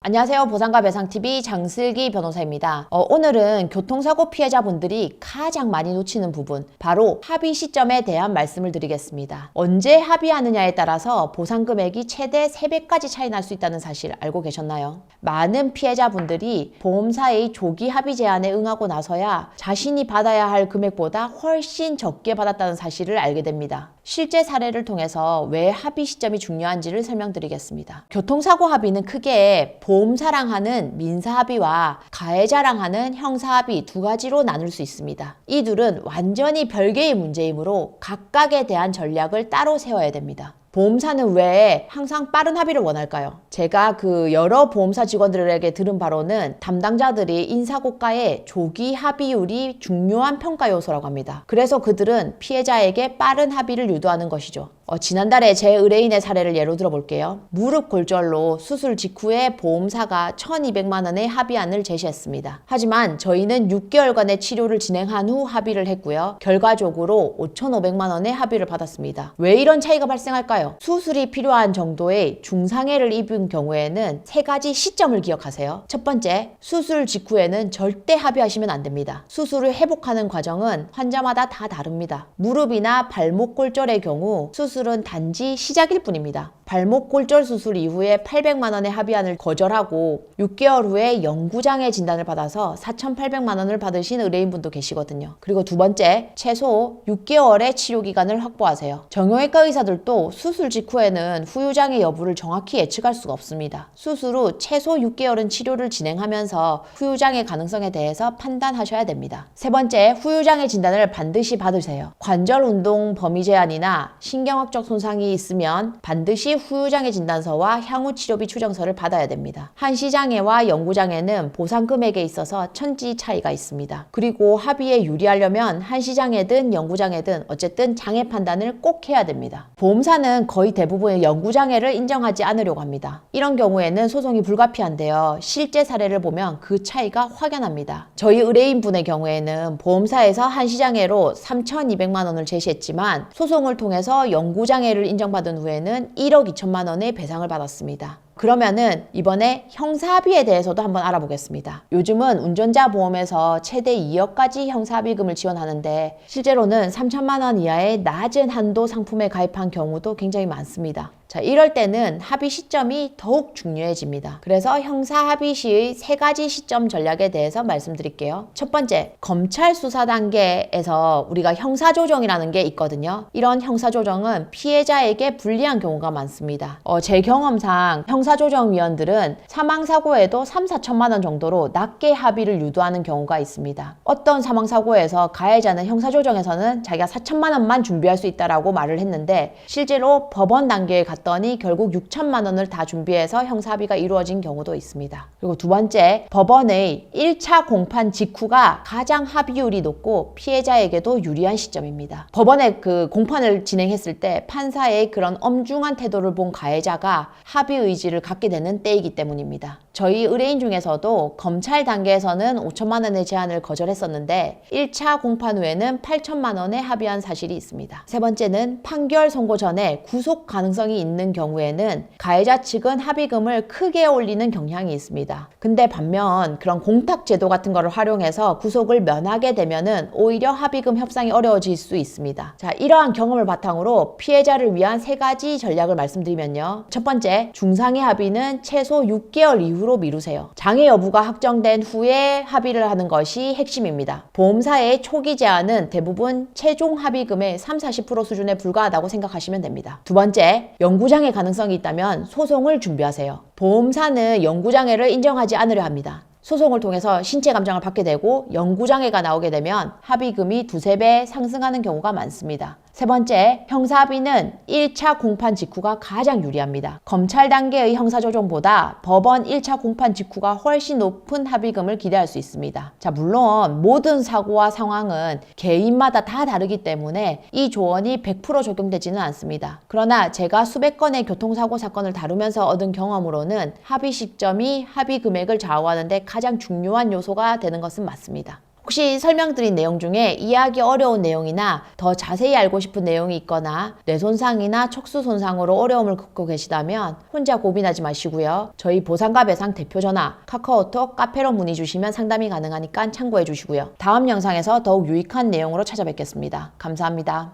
안녕하세요. 보상과 배상TV 장슬기 변호사입니다. 오늘은 교통사고 피해자분들이 가장 많이 놓치는 부분, 바로 합의 시점에 대한 말씀을 드리겠습니다. 언제 합의하느냐에 따라서 보상금액이 최대 3배까지 차이 날 수 있다는 사실 알고 계셨나요? 많은 피해자분들이 보험사의 조기 합의 제안에 응하고 나서야 자신이 받아야 할 금액보다 훨씬 적게 받았다는 사실을 알게 됩니다. 실제 사례를 통해서 왜 합의 시점이 중요한지를 설명드리겠습니다. 교통사고 합의는 크게 보험사랑 하는 민사합의와 가해자랑 하는 형사합의 두 가지로 나눌 수 있습니다. 이 둘은 완전히 별개의 문제이므로 각각에 대한 전략을 따로 세워야 됩니다. 보험사는 왜 항상 빠른 합의를 원할까요? 제가 여러 보험사 직원들에게 들은 바로는 담당자들이 인사고가의 조기 합의율이 중요한 평가 요소라고 합니다. 그래서 그들은 피해자에게 빠른 합의를 유도하는 것이죠. 지난달에 제 의뢰인의 사례를 예로 들어볼게요. 무릎 골절로 수술 직후에 보험사가 1,200만 원의 합의안을 제시했습니다. 하지만 저희는 6개월간의 치료를 진행한 후 합의를 했고요. 결과적으로 5,500만 원의 합의를 받았습니다. 왜 이런 차이가 발생할까요? 수술이 필요한 정도의 중상해를 입은 경우에는 3가지 시점을 기억하세요. 첫 번째, 수술 직후에는 절대 합의하시면 안 됩니다. 수술을 회복하는 과정은 환자마다 다 다릅니다. 무릎이나 발목 골절의 경우 수술은 단지 시작일 뿐입니다. 발목 골절 수술 이후에 800만 원의 합의안을 거절하고 6개월 후에 영구장애 진단을 받아서 4,800만 원을 받으신 의뢰인분도 계시거든요. 그리고 두 번째, 최소 6개월의 치료기간을 확보하세요. 정형외과 의사들도 수술 직후에는 후유장애 여부를 정확히 예측할 수가 없습니다. 수술 후 최소 6개월은 치료를 진행하면서 후유장애 가능성에 대해서 판단하셔야 됩니다. 세 번째, 후유장애 진단을 반드시 받으세요. 관절 운동 범위 제한이나 신경학적 손상이 있으면 반드시 후유장애 진단서와 향후 치료비 추정서를 받아야 됩니다. 한시장애와 영구장애는 보상 금액에 있어서 천지 차이가 있습니다. 그리고 합의에 유리하려면 한시장애든 영구장애든 어쨌든 장애 판단을 꼭 해야 됩니다. 보험사는 거의 대부분의 영구장애를 인정하지 않으려고 합니다. 이런 경우에는 소송이 불가피한데요. 실제 사례를 보면 그 차이가 확연합니다. 저희 의뢰인분의 경우에는 보험사에서 한시장애로 3,200만 원을 제시했지만 소송을 통해서 영구장애를 인정받은 후에는 1억 2천만 원의 배상을 받았습니다. 그러면은 이번에 형사합의에 대해서도 한번 알아보겠습니다. 요즘은 운전자 보험에서 최대 2억까지 형사합의금을 지원하는데 실제로는 3천만 원 이하의 낮은 한도 상품에 가입한 경우도 굉장히 많습니다. 자, 이럴 때는 합의 시점이 더욱 중요해집니다. 그래서 형사합의 시의 3가지 시점 전략에 대해서 말씀드릴게요. 첫 번째, 검찰 수사 단계에서 우리가 형사조정이라는 게 있거든요. 이런 형사조정은 피해자에게 불리한 경우가 많습니다. 제 경험상 형사조정위원들은 사망사고에도 3,4천만 원 정도로 낮게 합의를 유도하는 경우가 있습니다. 어떤 사망사고에서 가해자는 형사조정에서는 자기가 4천만 원만 준비할 수 있다라고 말을 했는데 실제로 법원 단계에 갔더니 결국 6천만 원을 다 준비해서 형사합의가 이루어진 경우도 있습니다. 그리고 두 번째, 법원의 1차 공판 직후가 가장 합의율이 높고 피해자에게도 유리한 시점입니다. 법원에 공판을 진행했을 때 판사의 그런 엄중한 태도를 본 가해자가 합의 의지를 갖게 되는 때이기 때문입니다. 저희 의뢰인 중에서도 검찰 단계에서는 5천만 원의 제안을 거절했었는데 1차 공판 후에는 8천만 원에 합의한 사실이 있습니다. 세 번째는 판결 선고 전에 구속 가능성이 있는 경우에는 가해자 측은 합의금을 크게 올리는 경향이 있습니다. 근데 반면 그런 공탁제도 같은 거를 활용해서 구속을 면하게 되면은 오히려 합의금 협상이 어려워질 수 있습니다. 자, 이러한 경험을 바탕으로 피해자를 위한 3가지 전략을 말씀드리면요. 첫 번째, 중상해 합의는 최소 6개월 이후로 미루세요. 장애 여부가 확정된 후에 합의를 하는 것이 핵심입니다. 보험사의 초기 제안은 대부분 최종 합의금의 30-40% 수준에 불과하다고 생각하시면 됩니다. 두 번째, 영구장애 가능성이 있다면 소송을 준비하세요. 보험사는 영구장애를 인정하지 않으려 합니다. 소송을 통해서 신체 감정을 받게 되고 영구장애가 나오게 되면 합의금이 2-3배 상승하는 경우가 많습니다. 세 번째, 형사합의는 1차 공판 직후가 가장 유리합니다. 검찰 단계의 형사조정보다 법원 1차 공판 직후가 훨씬 높은 합의금을 기대할 수 있습니다. 자, 물론 모든 사고와 상황은 개인마다 다 다르기 때문에 이 조언이 100% 적용되지는 않습니다. 그러나 제가 수백 건의 교통사고 사건을 다루면서 얻은 경험으로는 합의 시점이 합의 금액을 좌우하는 데 가장 중요한 요소가 되는 것은 맞습니다. 혹시 설명드린 내용 중에 이해하기 어려운 내용이나 더 자세히 알고 싶은 내용이 있거나 뇌 손상이나 척수 손상으로 어려움을 겪고 계시다면 혼자 고민하지 마시고요. 저희 보상과 배상 대표 전화, 카카오톡, 카페로 문의 주시면 상담이 가능하니까 참고해 주시고요. 다음 영상에서 더욱 유익한 내용으로 찾아뵙겠습니다. 감사합니다.